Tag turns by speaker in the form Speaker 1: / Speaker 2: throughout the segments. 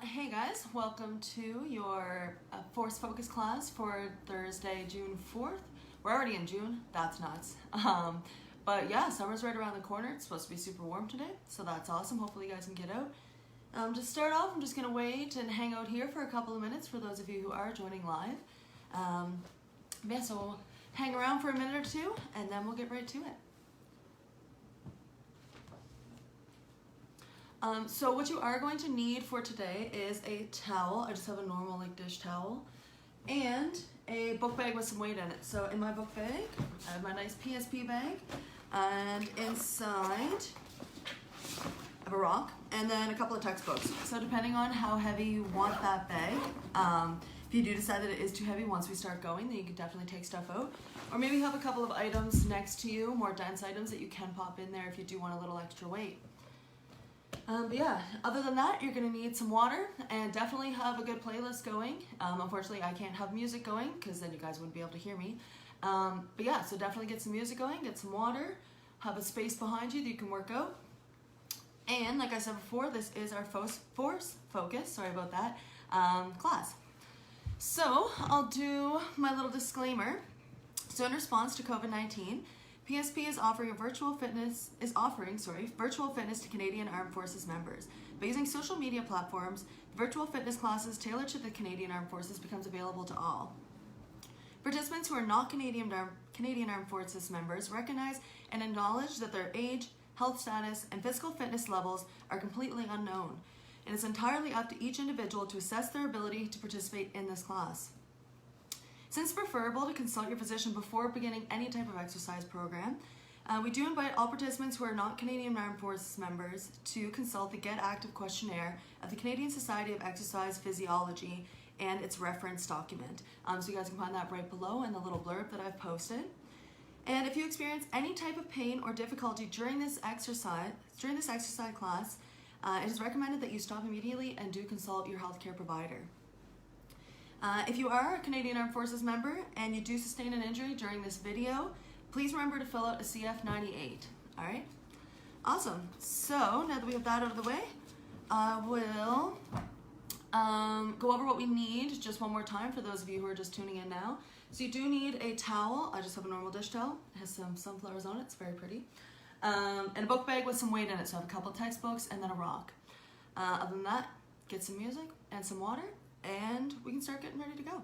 Speaker 1: Hey guys, welcome to your Force Focus class for Thursday, June 4th. We're already in June, that's nuts. But yeah, summer's right around the corner. It's supposed to be super warm today, so that's awesome. Hopefully you guys can get out. To start off, I'm just gonna wait and hang out here for a couple of minutes for those of you who are joining live. Yeah, so we'll hang around for a minute or two and then we'll get right to it. So what you are going to need for today is a towel. I just have a normal dish towel and a book bag with some weight in it. So in my book bag, I have my nice PSP bag, and inside I have a rock and then a couple of textbooks. So depending on how heavy you want that bag, if you do decide that it is too heavy once we start going, then you can definitely take stuff out. Or maybe have a couple of items next to you, more dense items that you can pop in there if you do want a little extra weight. But yeah, other than that, you're going to need some water and definitely have a good playlist going. Unfortunately, I can't have music going because then you guys wouldn't be able to hear me. But yeah, so definitely get some music going, get some water, have a space behind you that you can work out. And like I said before, this is our Force Focus, sorry about that, class. So I'll do my little disclaimer. So in response to COVID-19, PSP is offering virtual fitness to Canadian Armed Forces members. By using social media platforms, virtual fitness classes tailored to the Canadian Armed Forces becomes available to all. Participants who are not Canadian Armed Forces members recognize and acknowledge that their age, health status, and physical fitness levels are completely unknown, and it's entirely up to each individual to assess their ability to participate in this class. Since it's preferable to consult your physician before beginning any type of exercise program, we do invite all participants who are not Canadian Armed Forces members to consult the Get Active questionnaire of the Canadian Society of Exercise Physiology and its reference document. So you guys can find that right below in the little blurb that I've posted. And if you experience any type of pain or difficulty during this exercise class, it is recommended that you stop immediately and do consult your healthcare provider. If you are a Canadian Armed Forces member and you do sustain an injury during this video, please remember to fill out a CF98. All right? Awesome. So now that we have that out of the way, we'll go over what we need just one more time for those of you who are just tuning in now. So you do need a towel. I just have a normal dish towel. It has some sunflowers on it. It's very pretty. And a book bag with some weight in it. So I have a couple of textbooks and then a rock. Other than that, get some music and some water, and we can start getting ready to go.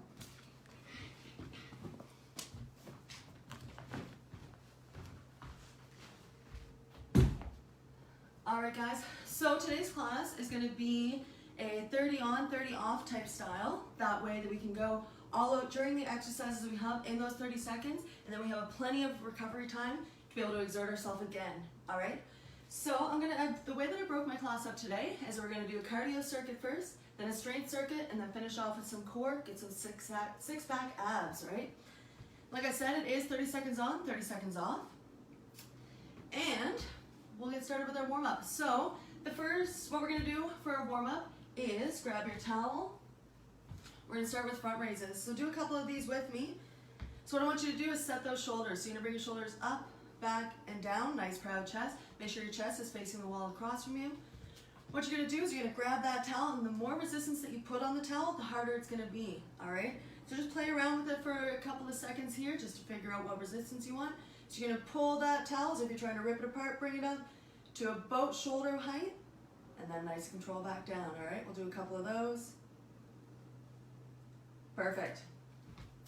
Speaker 1: All right, guys, so today's class is going to be a 30 on, 30 off type style. That way that we can go all out during the exercises we have in those 30 seconds, and then we have plenty of recovery time to be able to exert ourselves again. All right, so the way that I broke my class up today is we're going to do a cardio circuit first, then a strength circuit, and then finish off with some core, get some six-pack abs, right? Like I said, it is 30 seconds on, 30 seconds off. And we'll get started with our warm-up. So what we're gonna do for our warm-up is grab your towel. We're gonna start with front raises. So do a couple of these with me. So what I want you to do is set those shoulders. So you're gonna bring your shoulders up, back, and down. Nice proud chest. Make sure your chest is facing the wall across from you. What you're going to do is you're going to grab that towel, and the more resistance that you put on the towel, the harder it's going to be, all right? So just play around with it for a couple of seconds here just to figure out what resistance you want. So you're going to pull that towel, so if you're trying to rip it apart, bring it up to about shoulder height, and then nice control back down, all right? We'll do a couple of those. Perfect.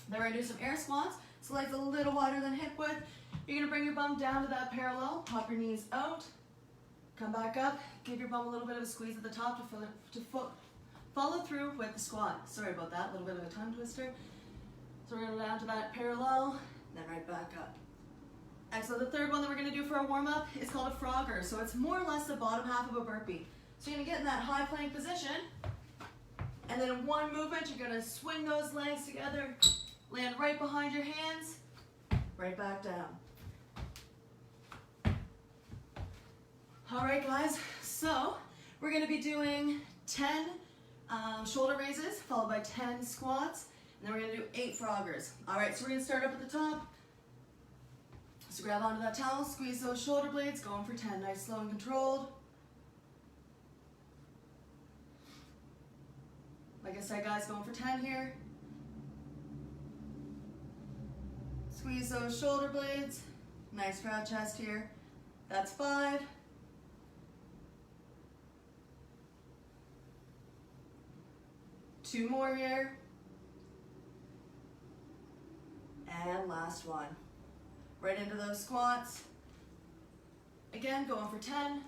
Speaker 1: Then we're going to do some air squats. So legs a little wider than hip width. You're going to bring your bum down to that parallel, pop your knees out. Come back up, give your bum a little bit of a squeeze at the top to follow through with the squat. Sorry about that, a little bit of a tongue twister. So we're going to go down to that parallel, then right back up. Excellent. The third one that we're going to do for our warm-up is called a frogger. So it's more or less the bottom half of a burpee. So you're going to get in that high plank position, and then in one movement, you're going to swing those legs together, land right behind your hands, right back down. All right, guys, so we're going to be doing 10 shoulder raises, followed by 10 squats, and then we're going to do 8 froggers. All right, so we're going to start up at the top. So grab onto that towel, squeeze those shoulder blades, going for 10, nice, slow, and controlled. I said, guys, going for 10 here. Squeeze those shoulder blades. Nice round chest here. That's 5. Two more here. And last one. Right into those squats. Again, going for 10.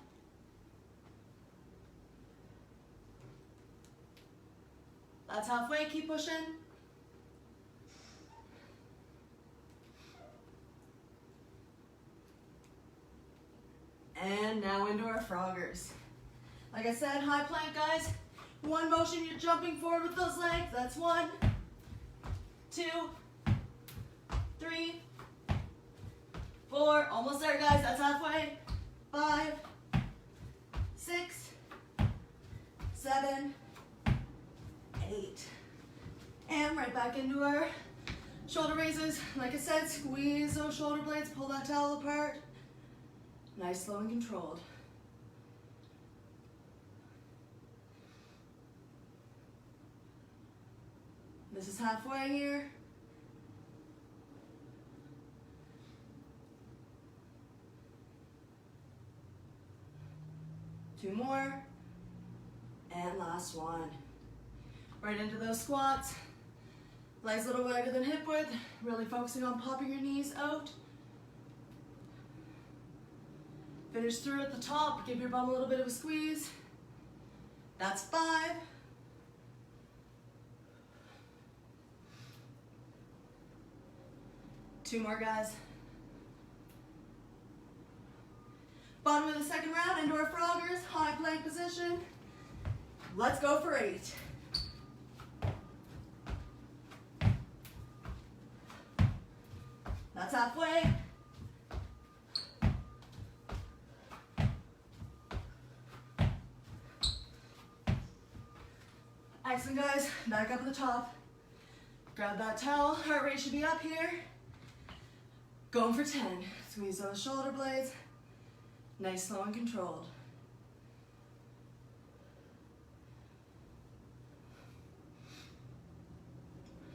Speaker 1: That's halfway, keep pushing. And now into our froggers. Like I said, high plank, guys. One motion, you're jumping forward with those legs. That's 1, 2, 3, 4. Almost there, guys. That's halfway. 5, 6, 7, 8. And right back into our shoulder raises. Like I said, squeeze those shoulder blades, pull that towel apart. Nice, slow, and controlled. This is halfway here. Two more. And last one. Right into those squats. Legs a little wider than hip width. Really focusing on popping your knees out. Finish through at the top. Give your bum a little bit of a squeeze. That's 5. Two more, guys. Bottom of the second round, into our froggers, high plank position. Let's go for 8. That's halfway. Excellent, guys. Back up at the top. Grab that towel. Heart rate should be up here. Going for 10. Squeeze those shoulder blades. Nice, slow, and controlled.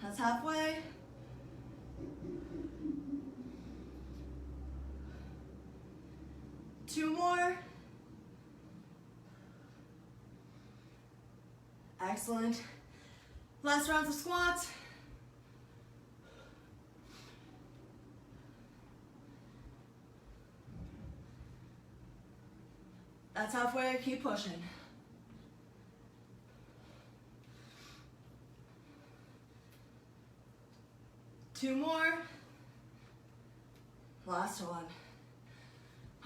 Speaker 1: That's halfway. Two more. Excellent. Last rounds of squats. That's halfway, keep pushing. Two more. Last one.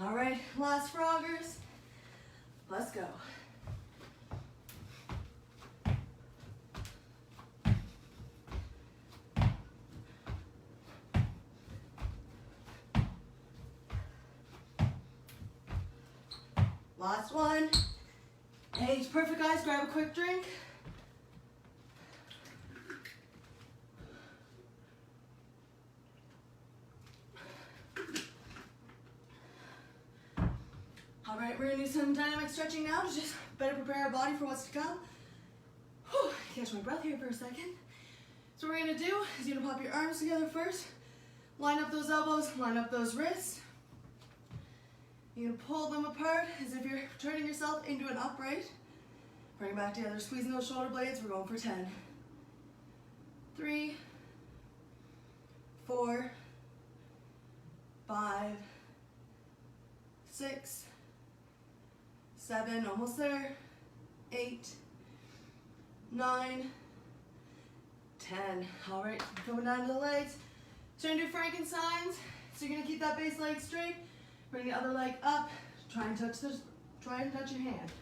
Speaker 1: All right, last froggers. Let's go. Last one. 8. Perfect, guys. Grab a quick drink. All right, we're gonna do some dynamic stretching now to just better prepare our body for what's to come. Whew, catch my breath here for a second. So what we're gonna do is you're gonna pop your arms together first. Line up those elbows, line up those wrists. You're gonna pull them apart as if you're turning yourself into an upright. Bring it back together, squeezing those shoulder blades. We're going for 10. 3, 4, 5, 6, 7, almost there. 8, 9, 10. All right, coming down to the legs. So you're gonna do Frankensteins. So you're gonna keep that base leg straight. Bring the other leg up. Try and touch your hand.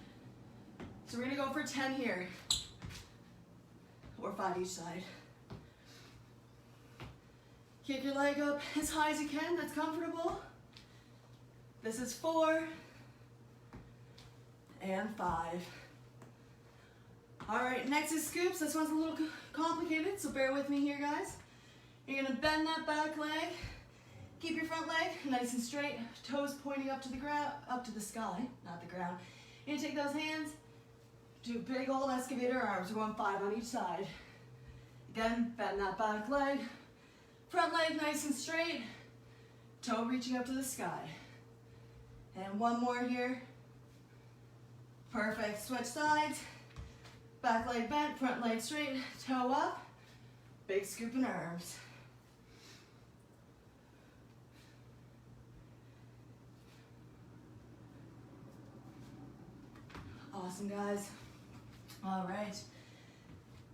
Speaker 1: So we're gonna go for 10 here, or 5 each side. Kick your leg up as high as you can. That's comfortable. This is 4 and 5. All right, next is scoops. This one's a little complicated, so bear with me here, guys. You're gonna bend that back leg. Keep your front leg nice and straight, toes pointing up to the ground, up to the sky, not the ground. You're gonna take those hands, Do big old excavator arms. We're going 5 on each side. Again, bend that back leg. Front leg nice and straight. Toe reaching up to the sky. And one more here. Perfect. Switch sides. Back leg bent, front leg straight, toe up. Big scoop in arms. Awesome, guys. All right.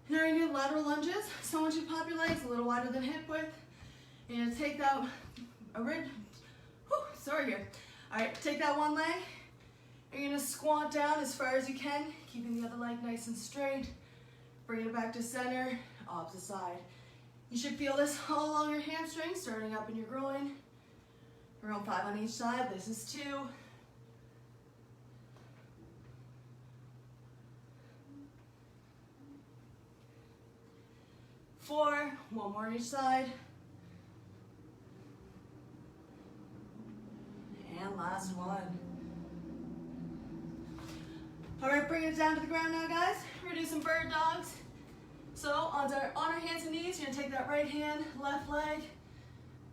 Speaker 1: Now you're gonna do lateral lunges. So I want you to pop your legs a little wider than hip width. You're gonna take that, here. All right, take that one leg. You're gonna squat down as far as you can, keeping the other leg nice and straight. Bring it back to center, opposite side. You should feel this all along your hamstrings, starting up in your groin. We're going 5 on each side. This is 2. 4, one more on each side. And last one. All right, bring it down to the ground now, guys. We're gonna do some bird dogs. So on our hands and knees, you're gonna take that right hand, left leg,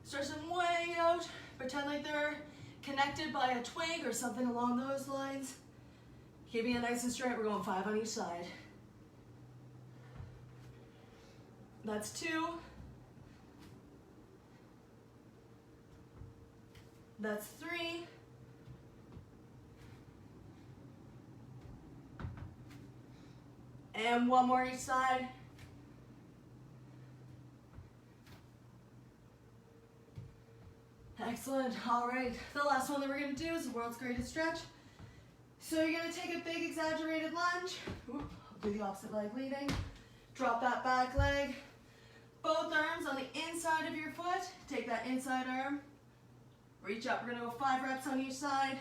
Speaker 1: stretch them way out. Pretend like they're connected by a twig or something along those lines. Keeping it nice and straight. We're going 5 on each side. That's 2. That's 3. And one more each side. Excellent. All right. The last one that we're going to do is the world's greatest stretch. So you're going to take a big exaggerated lunge. I'll do the opposite leg leading. Drop that back leg. Both arms on the inside of your foot. Take that inside arm. Reach up. We're going to go 5 reps on each side.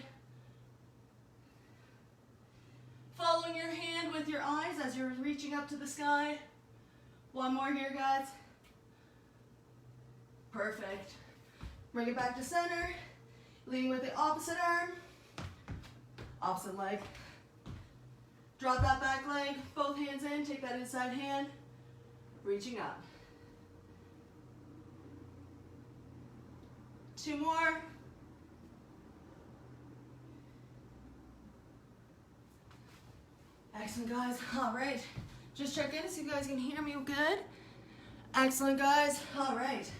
Speaker 1: Following your hand with your eyes as you're reaching up to the sky. One more here, guys. Perfect. Bring it back to center. Leading with the opposite arm. Opposite leg. Drop that back leg. Both hands in. Take that inside hand. Reaching up. 2 more. Excellent, guys. All right. Just check in to see if you guys can hear me good. Excellent, guys. All right.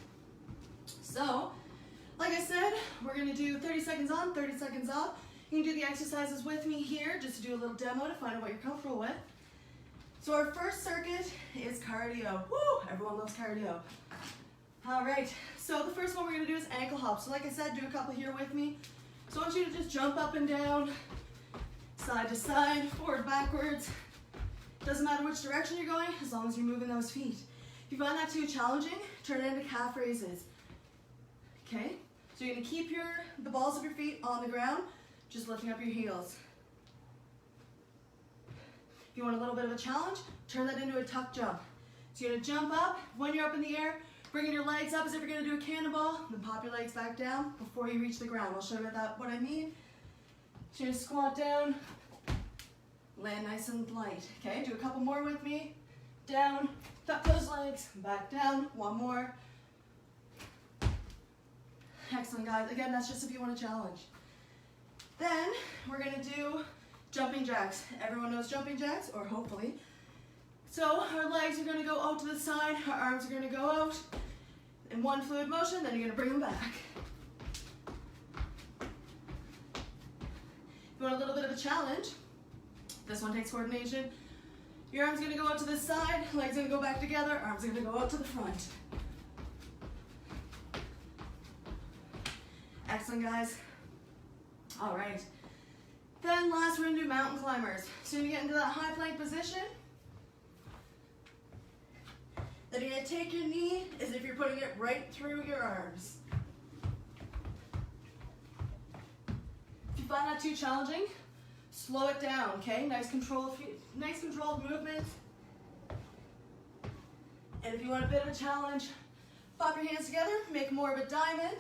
Speaker 1: So, like I said, we're going to do 30 seconds on, 30 seconds off. You can do the exercises with me here just to do a little demo to find out what you're comfortable with. So our first circuit is cardio. Woo! Everyone loves cardio. All right. So the first one we're going to do is ankle hop. So like I said, do a couple here with me. So I want you to just jump up and down, side to side, forward, backwards. Doesn't matter which direction you're going, as long as you're moving those feet. If you find that too challenging, turn it into calf raises. Okay? So you're going to keep the balls of your feet on the ground, just lifting up your heels. If you want a little bit of a challenge, turn that into a tuck jump. So you're going to jump up. When you're up in the air, bringing your legs up as if you're going to do a cannonball, then pop your legs back down before you reach the ground. I'll show you what I mean. So you're going to squat down, land nice and light. Okay, do a couple more with me. Down, tuck those legs, back down, one more. Excellent, guys. Again, that's just if you want a challenge. Then we're going to do jumping jacks. Everyone knows jumping jacks, or hopefully. So our legs are going to go out to the side, our arms are going to go out in one fluid motion, then you're going to bring them back. If you want a little bit of a challenge, this one takes coordination. Your arm's going to go out to the side, legs going to go back together, arms are going to go out to the front. Excellent, guys. All right. Then last, we're going to do mountain climbers. So you're going to get into that high plank position. Then you're going to take your knee as if you're putting it right through your arms. If you find that too challenging, slow it down, okay? Nice controlled movement. And if you want a bit of a challenge, pop your hands together, make more of a diamond.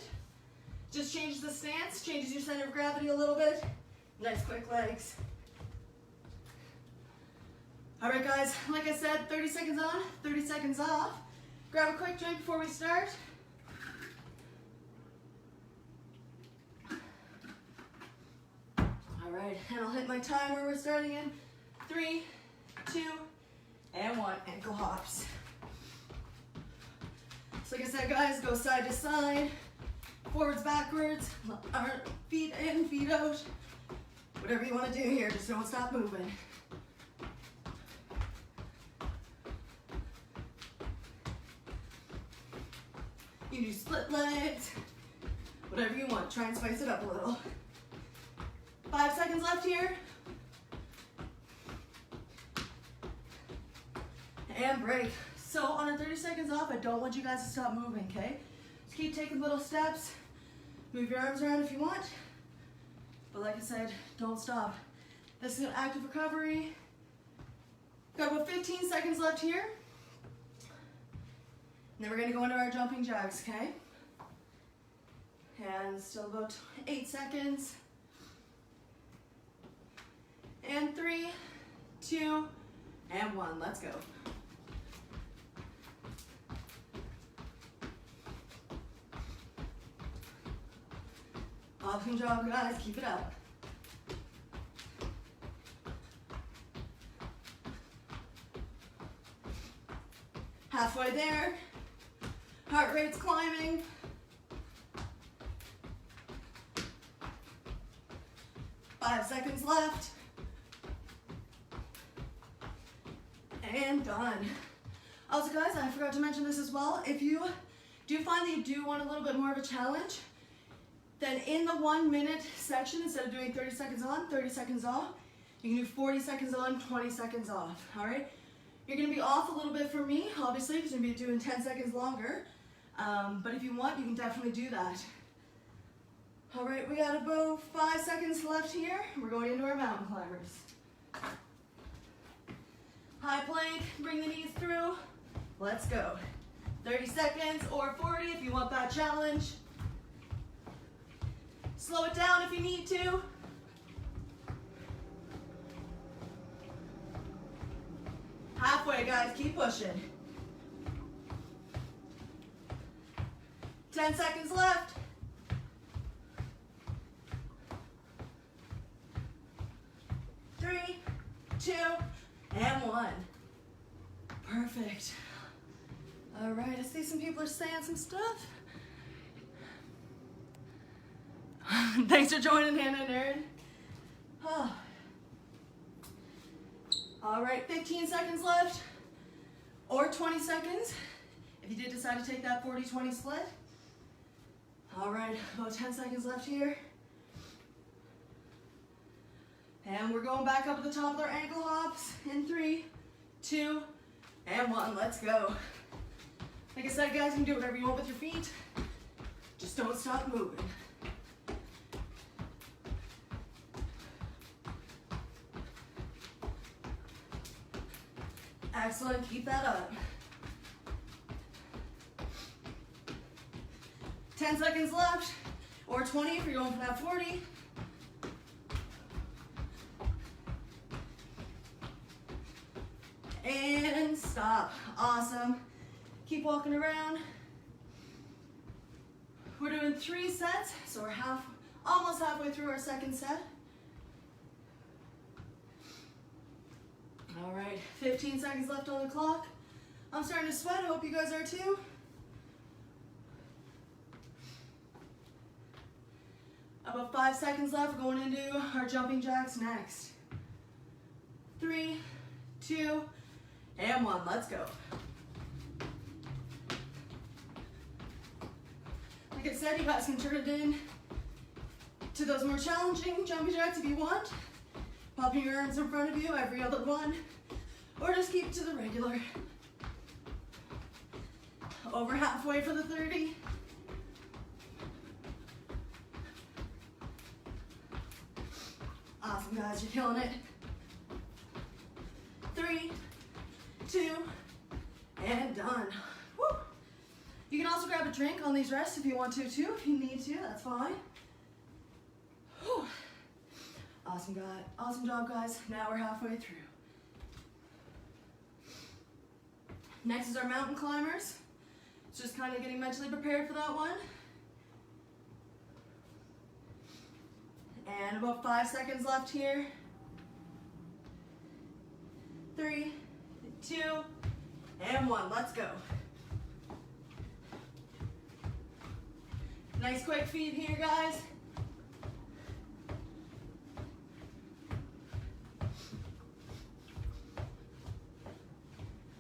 Speaker 1: Just changes the stance, changes your center of gravity a little bit. Nice quick legs. All right, guys, like I said, 30 seconds on, 30 seconds off. Grab a quick drink before we start. All right, and I'll hit my timer. We're starting in 3, 2, and 1. Ankle hops. So like I said, guys, go side to side, forwards, backwards, our feet in, feet out. Whatever you want to do here, just don't stop moving. You can do split legs, whatever you want. Try and spice it up a little. 5 seconds left here. And break. So on our 30 seconds off, I don't want you guys to stop moving, okay? Just keep taking little steps. Move your arms around if you want. But like I said, don't stop. This is an active recovery. Got about 15 seconds left here. And then we're gonna go into our jumping jacks, okay? And still about 8 seconds. And 3, 2, and 1. Let's go. Awesome job, guys. Keep it up. Halfway there. Heart rate's climbing. Five seconds left. And done. Also, guys, I forgot to mention this as well. If you do find that you do want a little bit more of a challenge, then in the 1 minute section, instead of doing 30 seconds on, 30 seconds off, you can do 40 seconds on, 20 seconds off, all right? You're gonna be off a little bit from me, obviously, because you're gonna be doing 10 seconds longer. But if you want, you can definitely do that. All right, we got about 5 seconds left here. We're going into our mountain climbers. High plank, bring the knees through. Let's go. 30 seconds or 40 if you want that challenge. Slow it down if you need to. Halfway, guys, keep pushing. 10 seconds left. 3, 2, and 1. Perfect. All right, I see some people are saying some stuff. Thanks for joining, Hannah and Erin. Oh. All right, 15 seconds left, or 20 seconds, if you did decide to take that 40-20 split. All right, about 10 seconds left here. And we're going back up at the top of our ankle hops in 3, 2, and 1. Let's go. Like I said, guys, you can do whatever you want with your feet. Just don't stop moving. Excellent, keep that up. 10 seconds left, or 20 if you're going for that 40. And stop, awesome. Keep walking around. We're doing 3 sets, so we're almost halfway through our second set. All right, 15 seconds left on the clock. I'm starting to sweat, I hope you guys are too. About 5 seconds left, we're going into our jumping jacks next. 3, 2, and 1, let's go. Like I said, you guys can turn it in to those more challenging jumping jacks if you want. Popping your arms in front of you, every other one. Or just keep it to the regular. Over halfway for the 30. Awesome, guys, you're killing it. 3, 2, and done. Woo. You can also grab a drink on these rests if you want to too, if you need to, that's fine. Whew. Awesome job, guys. Now we're halfway through. Next is our mountain climbers. It's just kind of getting mentally prepared for that one. And about 5 seconds left here. 3, 2, and 1. Let's go. Nice quick feed here, guys.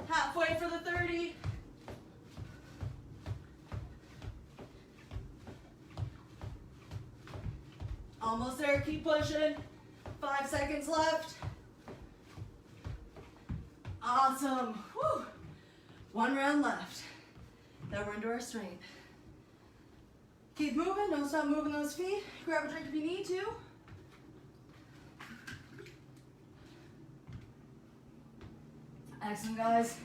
Speaker 1: Halfway for the 30. Almost there, keep pushing. 5 seconds left. Awesome. Woo. 1 round left. Then we're into our strength. Keep moving, don't stop moving those feet. Grab a drink if you need to. Excellent, guys.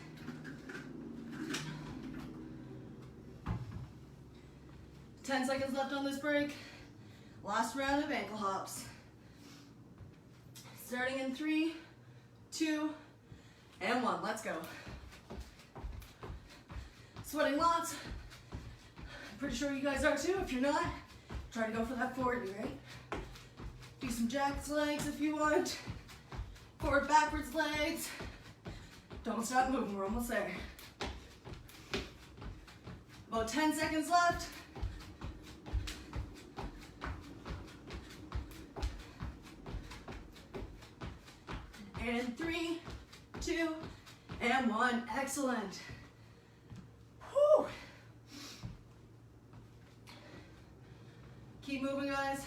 Speaker 1: Ten seconds left on this break. Last round of ankle hops. Starting in 3, 2, and 1. Let's go. Sweating lots. Pretty sure you guys are too. If you're not, try to go for that 40, right? Do some jacks legs if you want. Forward, backwards legs. Don't stop moving, we're almost there. About 10 seconds left. And 3, 2, and 1. Excellent. Whew. Keep moving, guys.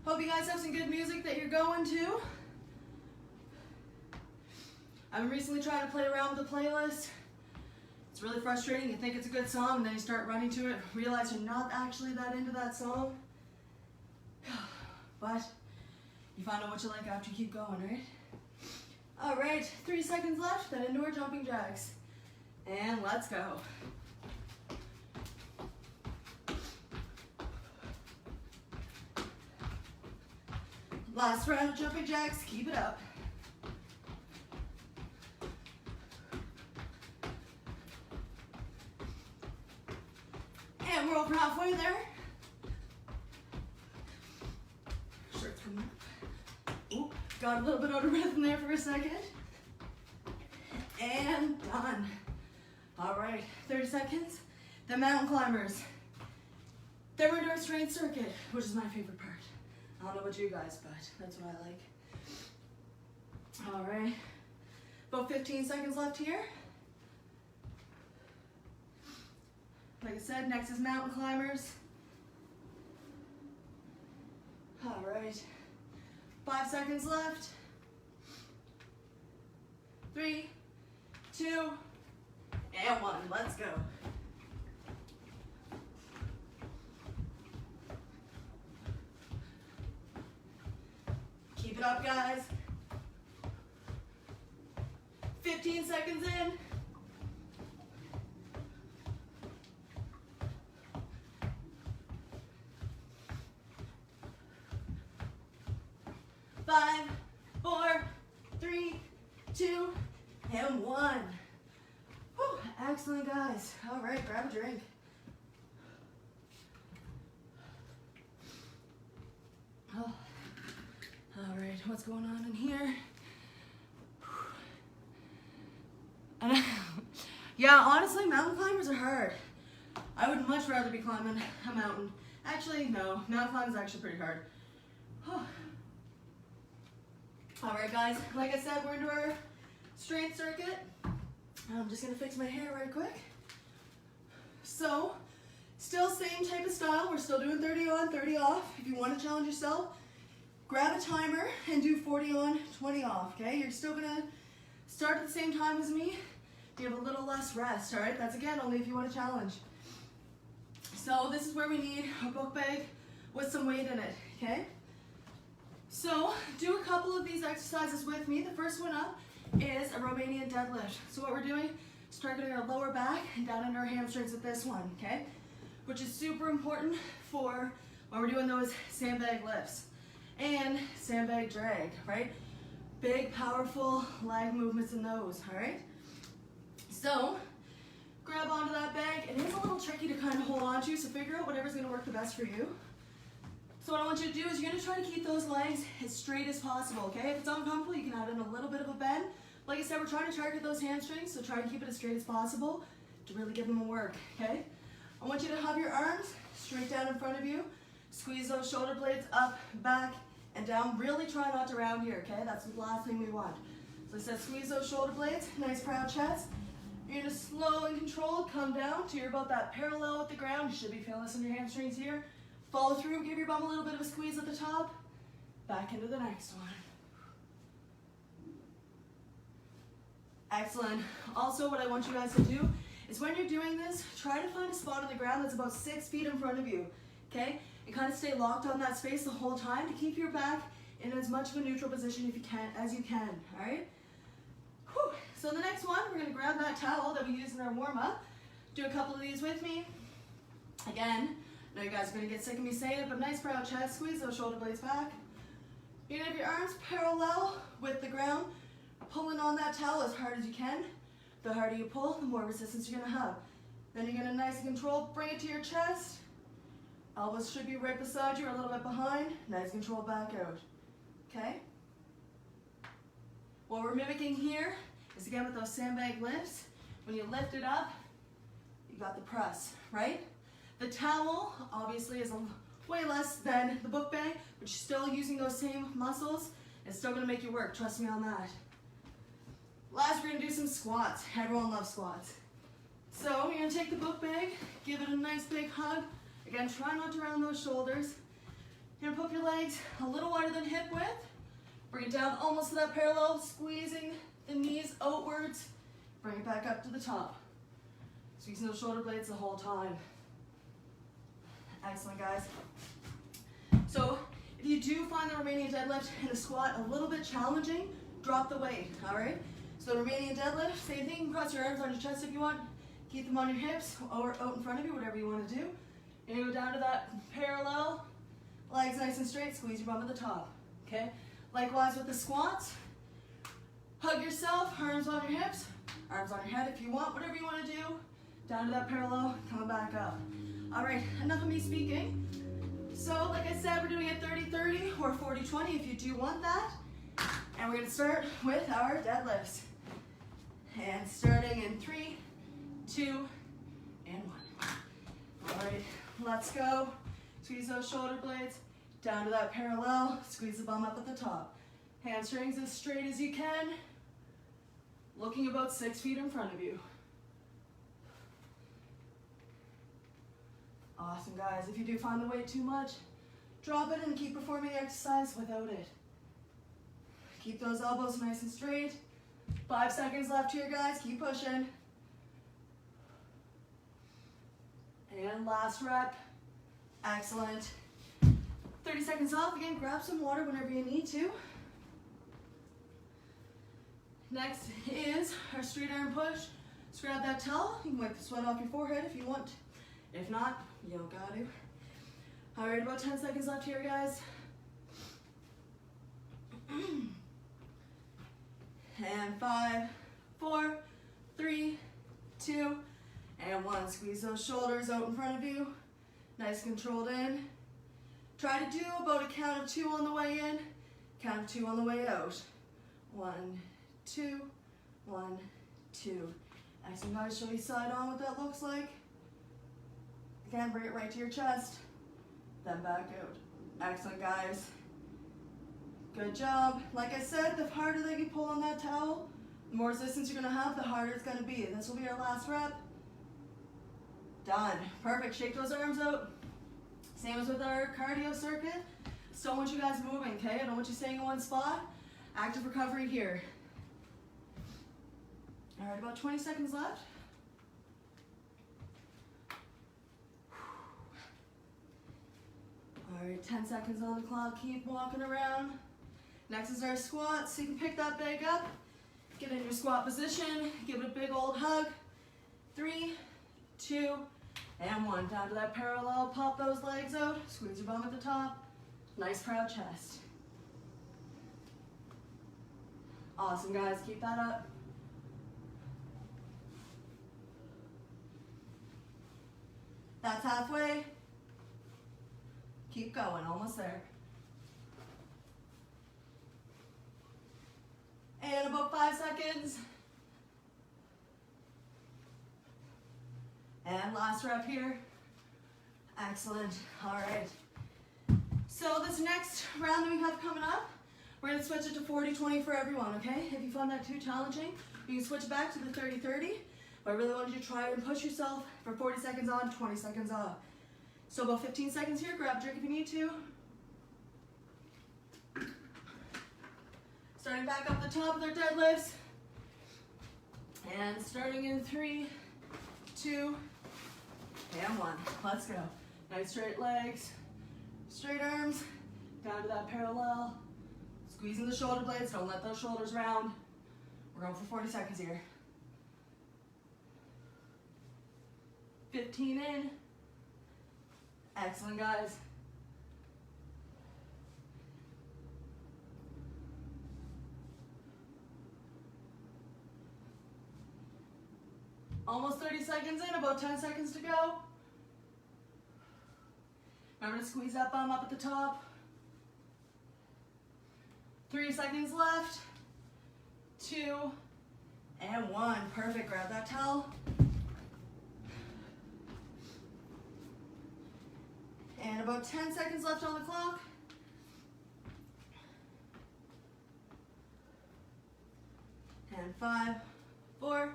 Speaker 1: Hope you guys have some good music that you're going to. I've been recently trying to play around with the playlist. It's really frustrating. You think it's a good song, and then you start running to it, realize you're not actually that into that song. But you find out what you like after you keep going, right? All right, 3 seconds left, then into our jumping jacks. And let's go. Last round of jumping jacks, keep it up. And we're over halfway there. Shirts coming up. Oop, got a little bit out of rhythm there for a second. And done. All right, 30 seconds. The mountain climbers. Then we're doing our strength circuit, which is my favorite part. I don't know about you guys, but that's what I like. All right, about 15 seconds left here. Like I said, next is mountain climbers. All right, 5 seconds left. 3, 2, and 1. Let's go. Keep it up, guys. 15 seconds in. 5, 4, 3, 2, and 1. Whew, excellent, guys. All right, grab a drink. Oh. All right, what's going on in here? And yeah, honestly, mountain climbers are hard. I would much rather be climbing a mountain. Actually, no, mountain climbing is actually pretty hard. All right, guys, like I said, we're into our strength circuit. I'm just gonna fix my hair right quick. So, still same type of style. We're still doing 30 on, 30 off. If you want to challenge yourself, grab a timer and do 40 on, 20 off, okay? You're still gonna start at the same time as me. You have a little less rest, all right? That's again, only if you want to challenge. So this is where we need a book bag with some weight in it, okay? So do a couple of these exercises with me. The first one up is a Romanian deadlift. So what we're doing is targeting our lower back and down into our hamstrings with this one, okay? Which is super important for when we're doing those sandbag lifts and sandbag drag, right? Big, powerful leg movements in those, all right? So grab onto that bag. It is a little tricky to kind of hold on to, so figure out whatever's going to work the best for you. So what I want you to do is you're going to try to keep those legs as straight as possible, okay? If it's uncomfortable, you can add in a little bit of a bend. Like I said, we're trying to target those hamstrings, so try to keep it as straight as possible to really give them a work, okay? I want you to have your arms straight down in front of you. Squeeze those shoulder blades up, back, and down. Really try not to round here, okay? That's the last thing we want. So I said squeeze those shoulder blades, nice proud chest. You're gonna slow and controlled come down till you're about that parallel with the ground. You should be feeling this in your hamstrings here. Follow through, give your bum a little bit of a squeeze at the top. Back into the next one. Excellent. Also, what I want you guys to do is when you're doing this, try to find a spot on the ground that's about 6 feet in front of you, okay? And kind of stay locked on that space the whole time to keep your back in as much of a neutral position as you can, all right? Whew. So the next one, we're gonna grab that towel that we used in our warm-up. Do a couple of these with me. Again, I know you guys are gonna get sick of me saying it, but nice proud chest, squeeze those shoulder blades back. You're gonna have your arms parallel with the ground, pulling on that towel as hard as you can. The harder you pull, the more resistance you're gonna have. Then you're gonna nice and controlled, bring it to your chest. Elbows should be right beside you or a little bit behind. Nice control back out, okay? What we're mimicking here is again with those sandbag lifts. When you lift it up, you got the press, right? The towel obviously is way less than the book bag, but you're still using those same muscles. It's still gonna make you work, trust me on that. Last, we're gonna do some squats. Everyone loves squats. So you're gonna take the book bag, give it a nice big hug. Again, try not to round those shoulders. You're gonna put your legs a little wider than hip width. Bring it down almost to that parallel, squeezing the knees outwards. Bring it back up to the top. Squeezing those shoulder blades the whole time. Excellent, guys. So if you do find the Romanian deadlift and the squat a little bit challenging, drop the weight, all right? So the Romanian deadlift, same thing, cross your arms on your chest if you want. Keep them on your hips or out in front of you, whatever you want to do. You're gonna go down to that parallel, legs nice and straight, squeeze your bum at the top, okay? Likewise with the squats, hug yourself, arms on your hips, arms on your head if you want, whatever you want to do. Down to that parallel, coming back up. All right, enough of me speaking. So like I said, we're doing it 30-30 or 40-20 if you do want that. And we're gonna start with our deadlifts. And starting in 3, 2, and 1. All right, let's go. Squeeze those shoulder blades down to that parallel. Squeeze the bum up at the top. Hamstrings as straight as you can. Looking about 6 feet in front of you. Awesome, guys. If you do find the weight too much, drop it and keep performing the exercise without it. Keep those elbows nice and straight. 5 seconds left here, guys. Keep pushing. And last rep. Excellent. 30 seconds off. Again, grab some water whenever you need to. Next is our straight arm push. Just grab that towel. You can wipe the sweat off your forehead if you want. If not, you don't got to. All right, about 10 seconds left here, guys. And 5, 4, 3, 2, and 1. Squeeze those shoulders out in front of you. Nice controlled in. Try to do about a count of 2 on the way in, count of 2 on the way out. 1, 2, 1, 2. Excellent, guys. Show you side on what that looks like. Again, bring it right to your chest, then back out. Excellent, guys. Good job. Like I said, the harder that you pull on that towel, the more resistance you're gonna have, the harder it's gonna be. This will be our last rep. Done. Perfect. Shake those arms out. Same as with our cardio circuit. Still want you guys moving, okay? I don't want you staying in one spot. Active recovery here. All right, about 20 seconds left. All right, 10 seconds on the clock. Keep walking around. Next is our squat, so you can pick that bag up, get in your squat position, give it a big old hug. 3, 2, and 1. Down to that parallel, pop those legs out, squeeze your bum at the top. Nice proud chest. Awesome, guys, keep that up. That's halfway. Keep going, almost there. And about 5 seconds. And last rep here. Excellent. All right. So this next round that we have coming up, we're going to switch it to 40-20 for everyone, okay? If you found that too challenging, you can switch back to the 30-30. But I really want you to try and push yourself for 40 seconds on, 20 seconds off. So about 15 seconds here. Grab a drink if you need to. Starting back up the top with our deadlifts. And starting in 3, 2, and 1. Let's go. Nice straight legs, straight arms, down to that parallel. Squeezing the shoulder blades, don't let those shoulders round. We're going for 40 seconds here. 15 in. Excellent, guys. Almost 30 seconds in, about 10 seconds to go. Remember to squeeze that bum up at the top. 3 seconds left. 2, and 1. Perfect, grab that towel. And about 10 seconds left on the clock. And 5, 4,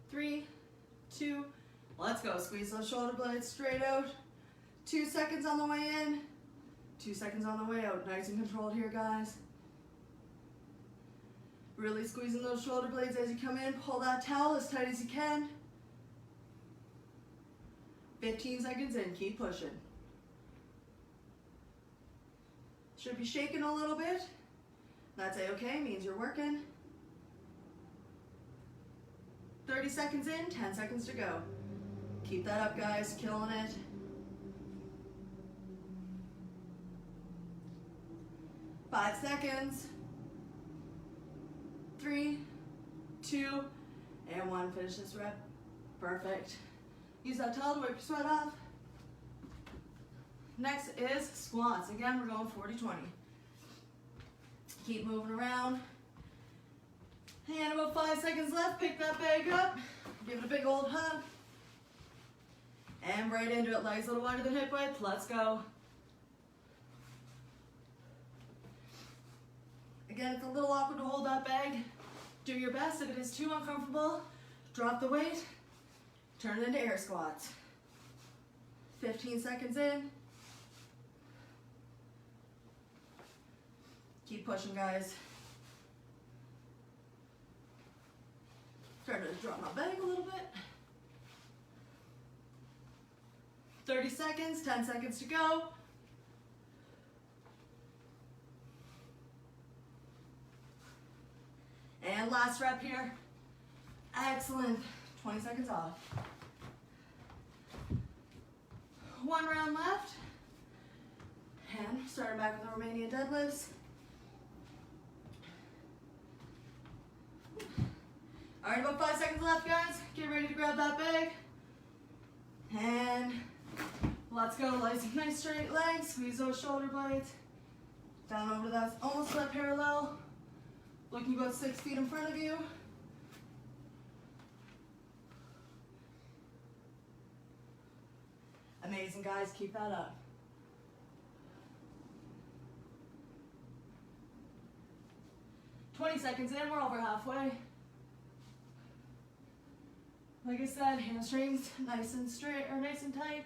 Speaker 1: 3, 2, let's go. Squeeze those shoulder blades straight out. 2 seconds on the way in, 2 seconds on the way out. Nice and controlled here, guys. Really squeezing those shoulder blades as you come in. Pull that towel as tight as you can. 15 seconds in, keep pushing. Should be shaking a little bit. That's a-okay, means you're working. 30 seconds in, 10 seconds to go. Keep that up, guys, killing it. 5 seconds. 3, 2, and 1. Finish this rep. Perfect. Use that towel to wipe your sweat off. Next is squats. Again, we're going 40-20. Keep moving around. And about 5 seconds left. Pick that bag up. Give it a big old hug. And right into it. Legs a little wider than hip width. Let's go. Again, it's a little awkward to hold that bag. Do your best. If it is too uncomfortable, drop the weight. Turn it into air squats. 15 seconds in. Keep pushing, guys. Trying to drop my bag a little bit. 30 seconds, 10 seconds to go. And last rep here. Excellent. 20 seconds off. 1 round left. And starting back with the Romanian deadlifts. All right, about 5 seconds left, guys. Get ready to grab that bag. And let's go. Nice straight legs. Squeeze those shoulder blades. Down over that, almost that parallel. Looking about 6 feet in front of you. Amazing, guys. Keep that up. "20 seconds in, we're over halfway. Like I said, hamstrings nice and straight, or nice and tight.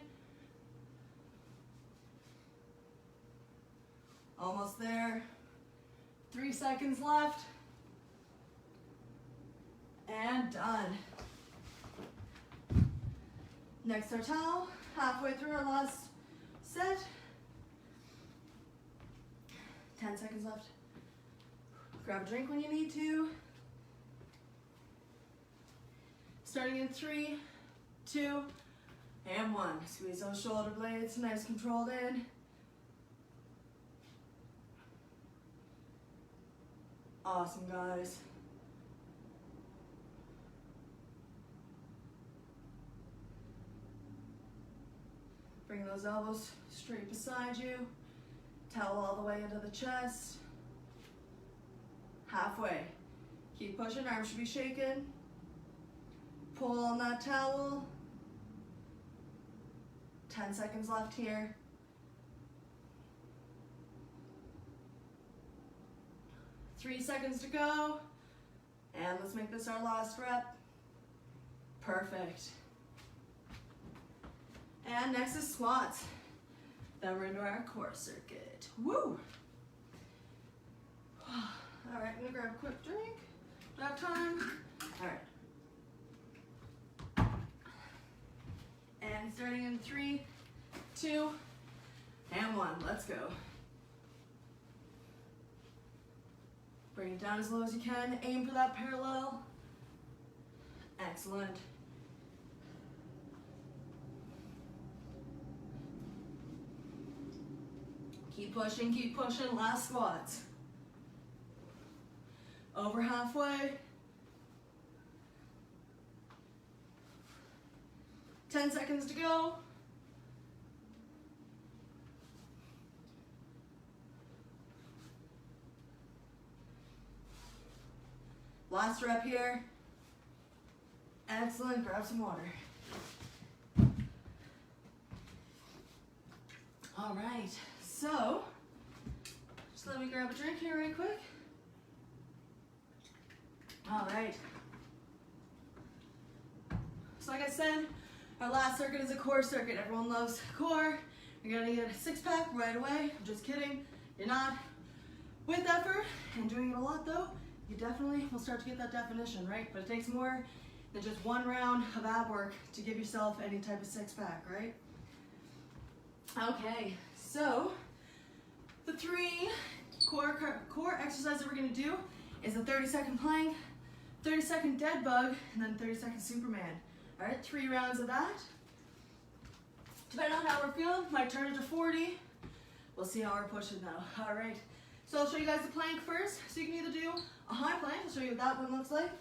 Speaker 1: Almost there. 3 seconds left. And done. Next, our towel. Halfway through our last set. 10 seconds left. Grab a drink when you need to. Starting in 3, 2, and 1. Squeeze those shoulder blades, nice controlled in. Awesome, guys. those elbows straight beside you. Towel all the way into the chest. Halfway. Keep pushing, arms should be shaking. Pull on that towel. 10 seconds left here. Three seconds to go. And let's make this our last rep. Perfect. And next is squats. Then we're into our core circuit. Woo! All right, I'm gonna grab a quick drink. Do I have time? All right. And starting in 3, 2, and 1. Let's go. Bring it down as low as you can. Aim for that parallel. Excellent. Keep pushing. Last squats. Over halfway. 10 seconds to go. Last rep here. Excellent, grab some water. All right, so just let me grab a drink here right quick. All right. So like I said, our last circuit is a core circuit. Everyone loves core. You're gonna get a six-pack right away. I'm just kidding. You're not. With effort and doing it a lot though, you definitely will start to get that definition, right? But it takes more than just one round of ab work to give yourself any type of six-pack, right? Okay, so the 3 core exercises we're gonna do is a 30-second plank, 30-second dead bug, and then 30-second Superman. All right, 3 rounds of that. Depending on how we're feeling, might turn it to 40. We'll see how we're pushing though. All right, so I'll show you guys the plank first. So you can either do a high plank, I'll show you what that one looks like.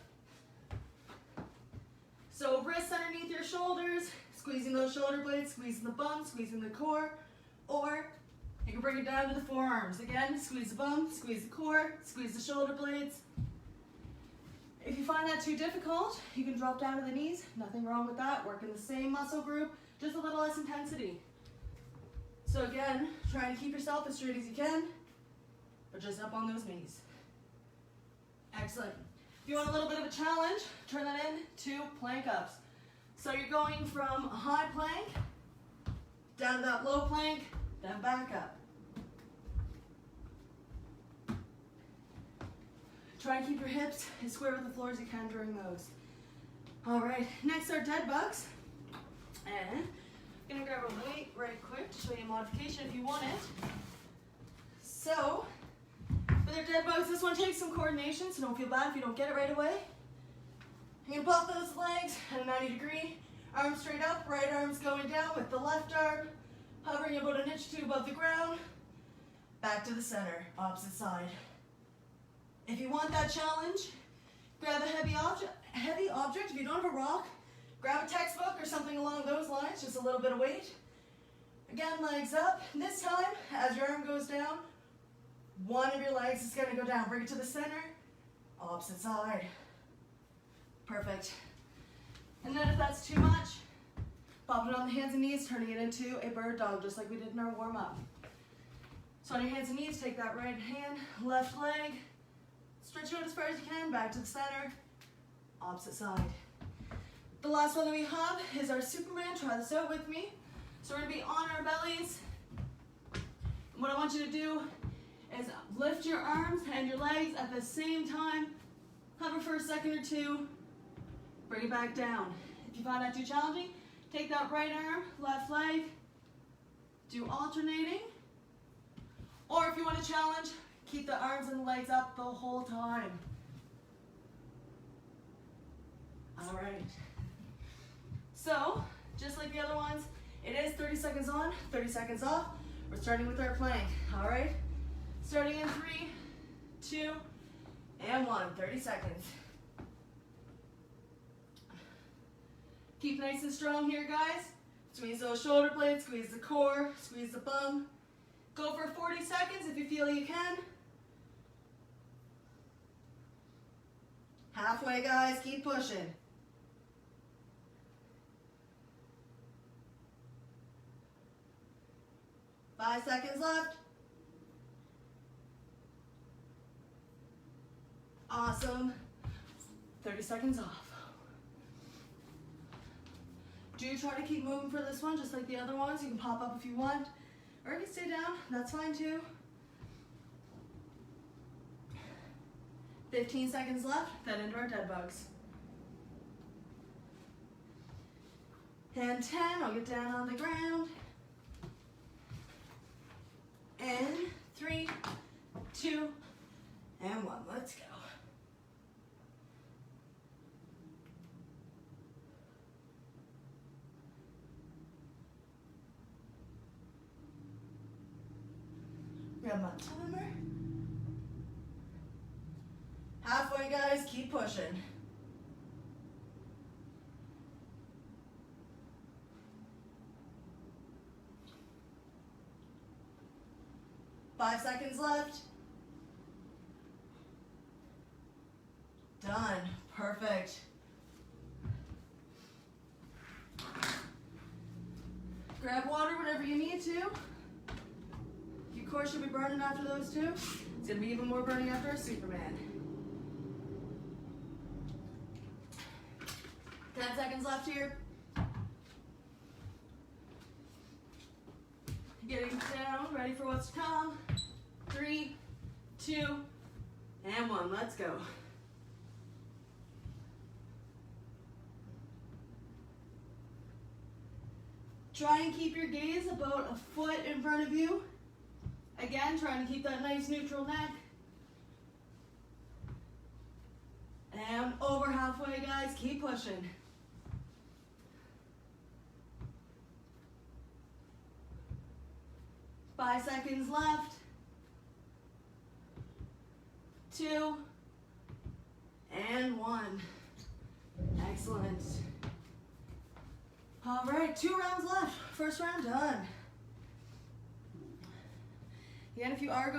Speaker 1: So wrists underneath your shoulders, squeezing those shoulder blades, squeezing the bum, squeezing the core, or you can bring it down to the forearms. Again, squeeze the bum, squeeze the core, squeeze the shoulder blades. If you find that too difficult, you can drop down to the knees. Nothing wrong with that. Work in the same muscle group, just a little less intensity. So again, trying to keep yourself as straight as you can, but just up on those knees. Excellent. If you want a little bit of a challenge, turn that into plank ups. So you're going from a high plank, down to that low plank, then back up. Try and keep your hips as square with the floor as you can during those. All right, next are dead bugs. And I'm gonna grab a weight right quick to show you a modification if you want it. So, for their dead bugs, this one takes some coordination, so don't feel bad if you don't get it right away. You're gonna pop those legs at a 90-degree, arms straight up, right arm's going down with the left arm, hovering about 1 inch or 2 above the ground, back to the center, opposite side. If you want that challenge, grab a heavy object. If you don't have a rock, grab a textbook or something along those lines, just a little bit of weight. Again, legs up. This time, as your arm goes down, one of your legs is gonna go down. Bring it to the center, opposite side. Perfect. And then if that's too much, pop it on the hands and knees, turning it into a bird dog, just like we did in our warm-up. So on your hands and knees, take that right hand, left leg, stretch out as far as you can, back to the center, opposite side. The last one that we have is our Superman. Try this out with me. So we're gonna be on our bellies. What I want you to do is lift your arms and your legs at the same time, hover for a second or 2, bring it back down. If you find that too challenging, take that right arm, left leg, do alternating. Or if you want to challenge, keep the arms and the legs up the whole time. All right. So, just like the other ones, it is 30 seconds on, 30 seconds off. We're starting with our plank, all right? Starting in 3, 2, and 1, 30 seconds. Keep nice and strong here, guys. Squeeze those shoulder blades, squeeze the core, squeeze the bum. Go for 40 seconds if you feel you can. Halfway, guys, keep pushing. Five seconds left. Awesome. 30 seconds off. Do try to keep moving for this one, just like the other ones. You can pop up if you want, or you can stay down. That's fine too. 15 seconds left, then into our dead bugs. And 10, I'll get down on the ground. And 3, 2, and 1. Let's go. Grab my timer. Halfway, guys, keep pushing. Five seconds left. Done. Perfect. Grab water whenever you need to. Your core should be burning after those two. It's going to be even more burning after a Superman. 10 seconds left here. Getting down, ready for what's to come. 3, 2, and 1. Let's go. Try and keep your gaze about a foot in front of you. Again, trying to keep that nice neutral neck. And over halfway, guys, keep pushing. Five seconds left. 2, and 1. Excellent. All right, 2 rounds left. First round done. Again, if you are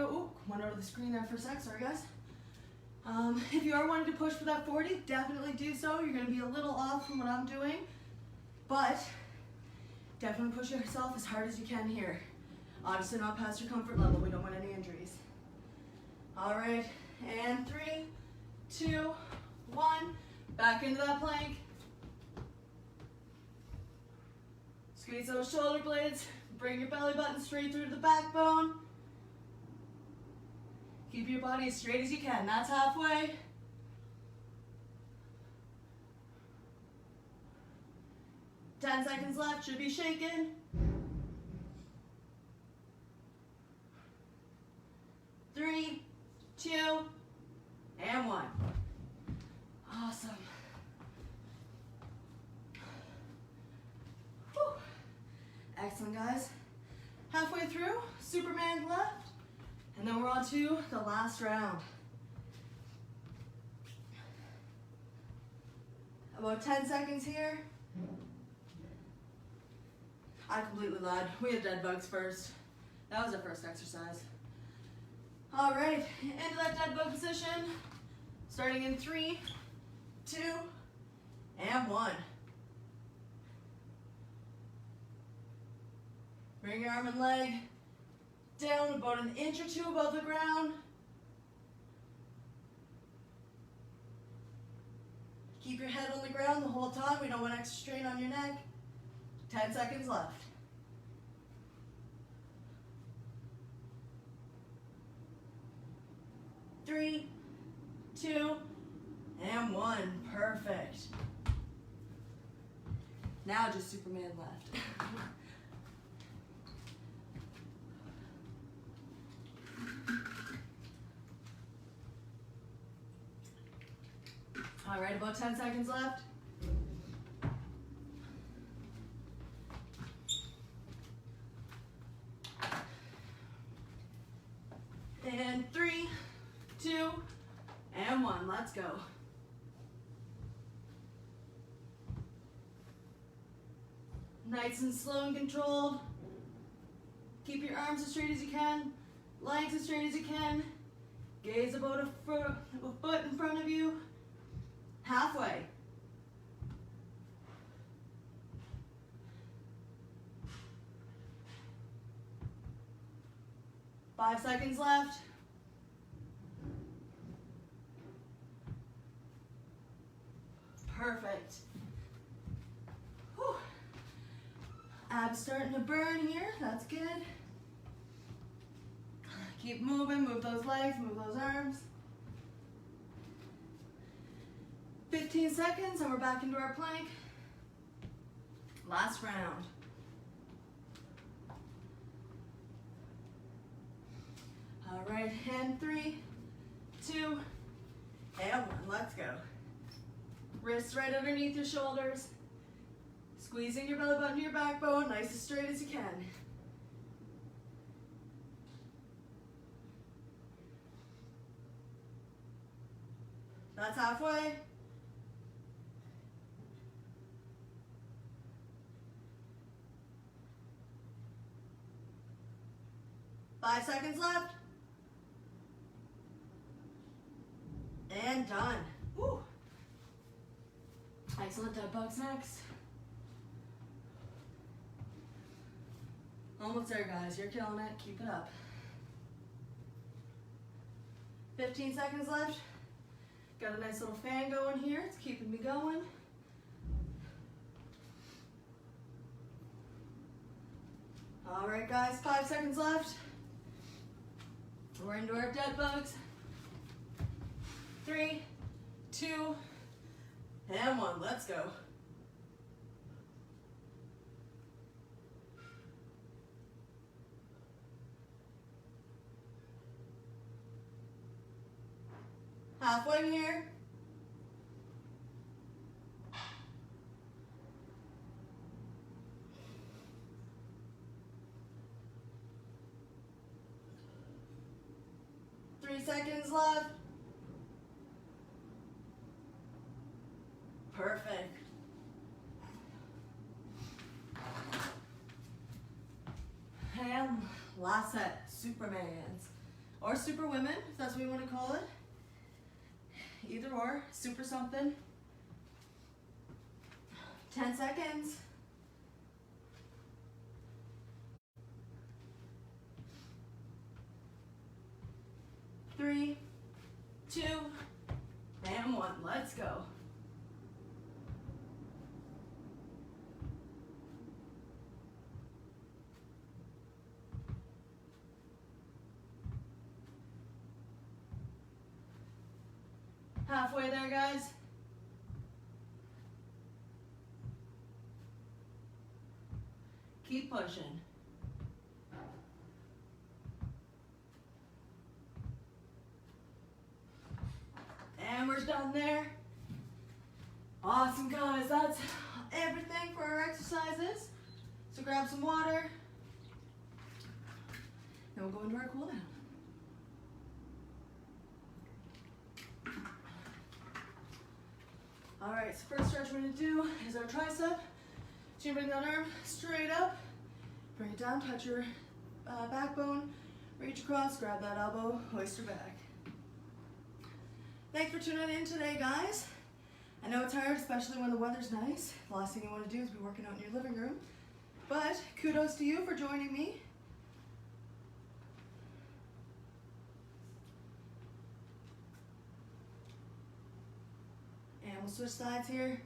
Speaker 1: went out of the screen there for a sec, sorry guys. If you are wanting to push for that 40, definitely do so. You're gonna be a little off from what I'm doing, but definitely push yourself as hard as you can here. Obviously not past your comfort level. We don't want any injuries. All right, and 3, 2, 1. Back into that plank. Squeeze those shoulder blades. Bring your belly button straight through to the backbone. Keep your body as straight as you can. That's halfway. Ten seconds left. Should be shaken. 3, 2, and 1. Awesome. Whew. Excellent, guys. Halfway through, Superman left, and then we're on to the last round. About 10 seconds here. I completely lied. We had dead bugs first. That was our first exercise. All right, into that dead bug position. Starting in 3, 2, and 1. Bring your arm and leg down about an inch or two above the ground. Keep your head on the ground the whole time. We don't want extra strain on your neck. 10 seconds left. 3, 2, and 1. Perfect. Now just Superman left. All right, about 10 seconds left. And 3, 2, and 1. Let's go. Nice and slow and controlled. Keep your arms as straight as you can, legs as straight as you can. Gaze about a foot in front of you. Halfway. Five seconds left. Perfect. Whew. Abs starting to burn here, that's good. Keep moving, move those legs, move those arms. 15 seconds and we're back into our plank. Last round. All right, and 3, 2, and 1, let's go. Wrists right underneath your shoulders. Squeezing your belly button to your backbone, nice as straight as you can. That's halfway. Five seconds left. And done. Woo. Excellent, dead bugs next. Almost there, guys. You're killing it. Keep it up. 15 seconds left. Got a nice little fan going here. It's keeping me going. All right, guys. 5 seconds left. We're into our dead bugs. 3, 2, and 1. Let's go. Halfway here. Seconds left. Perfect. And last set, Supermans or Superwomen, if that's what you want to call it. Either or, super something. 10 seconds. 3, 2, and 1. Let's go. Halfway there, guys. Keep pushing. And we're done there. Awesome, guys. That's everything for our exercises. So grab some water. Then we'll go into our cool down. All right, so first stretch we're gonna do is our tricep. So you bring that arm straight up, bring it down, touch your backbone, reach across, grab that elbow, hoist her back. Thanks for tuning in today, guys. I know it's hard, especially when the weather's nice. The last thing you want to do is be working out in your living room. But kudos to you for joining me. And we'll switch sides here.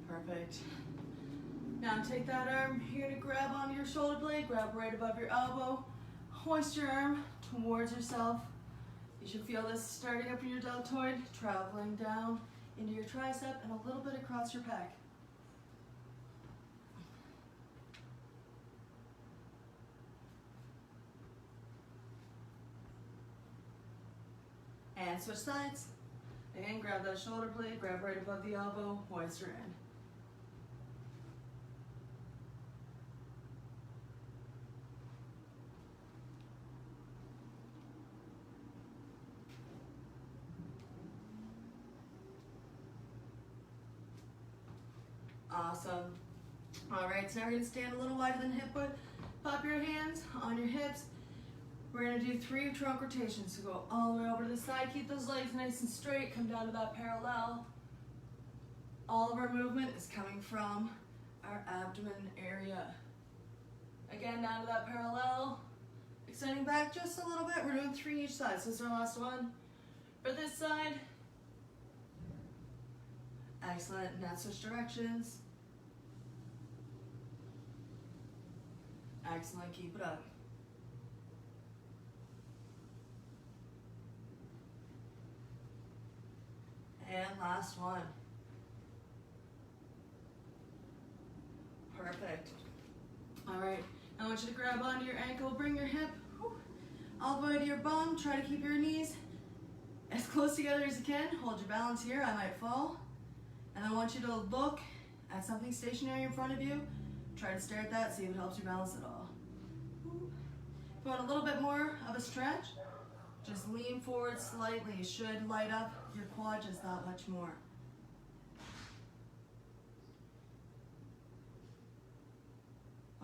Speaker 1: Perfect. Now take that arm, you're gonna grab onto your shoulder blade, grab right above your elbow, hoist your arm towards yourself. You should feel this starting up in your deltoid, traveling down into your tricep and a little bit across your pec. And switch sides. Again, grab that shoulder blade, grab right above the elbow, hoist her in. Awesome. All right, so now we're gonna stand a little wider than hip width. Pop your hands on your hips. We're gonna do 3 trunk rotations. So go all the way over to the side. Keep those legs nice and straight. Come down to that parallel. All of our movement is coming from our abdomen area. Again, down to that parallel. Extending back just a little bit. We're doing 3 each side. So this is our last one. For this side. Excellent. Now switch directions. Excellent. Keep it up. And last one. Perfect. All right. I want you to grab onto your ankle, bring your hip all the way to your bum. Try to keep your knees as close together as you can. Hold your balance here. I might fall. And I want you to look at something stationary in front of you. Try to stare at that, see if it helps you balance at all. If you want a little bit more of a stretch, just lean forward slightly. You should light up your quad just that much more.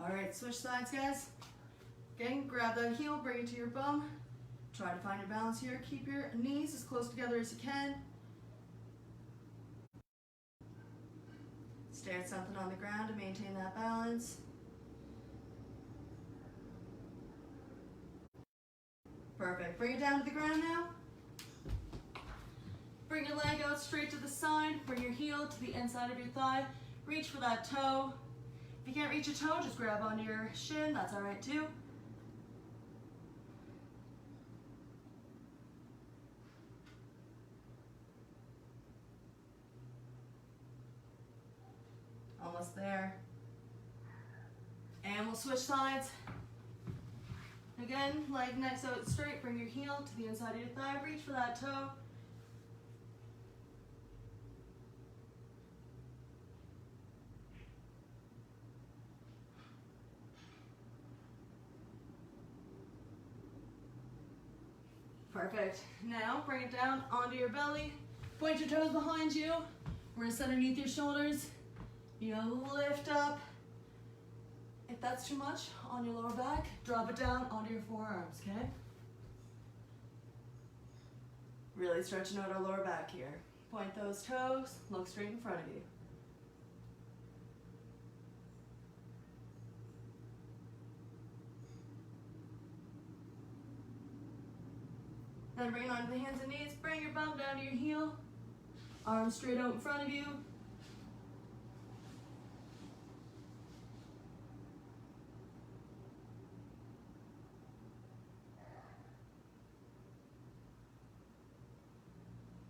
Speaker 1: All right, switch sides, guys. Again, grab that heel, bring it to your bum. Try to find your balance here. Keep your knees as close together as you can. Stare at something on the ground to maintain that balance. Perfect. Bring it down to the ground now. Bring your leg out straight to the side. Bring your heel to the inside of your thigh. Reach for that toe. If you can't reach a toe, just grab onto your shin. That's all right too. Almost there. And we'll switch sides. Again, leg next out straight. Bring your heel to the inside of your thigh. Reach for that toe. Perfect. Now bring it down onto your belly. Point your toes behind you. Wrists underneath your shoulders. You lift up. If that's too much on your lower back, drop it down onto your forearms, okay? Really stretching out our lower back here. Point those toes, look straight in front of you. Then bring it onto the hands and knees. Bring your bum down to your heel. Arms straight out in front of you.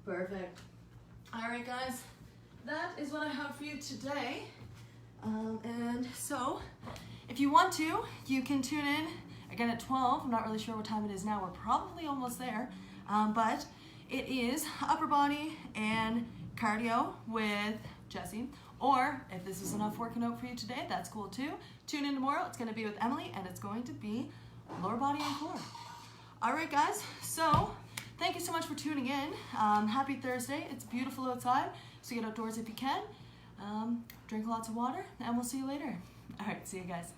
Speaker 1: Perfect. All right, guys, that is what I have for you today. And so, if you want to, you can tune in again at 12. I'm not really sure what time it is now. We're probably almost there. But it is upper body and cardio with Jessie. Or if this is enough working out for you today, that's cool too. Tune in tomorrow. It's going to be with Emily, and it's going to be lower body and core. All right, guys. So thank you so much for tuning in. Happy Thursday. It's beautiful outside, so get outdoors if you can. Drink lots of water, and we'll see you later. All right, see you guys.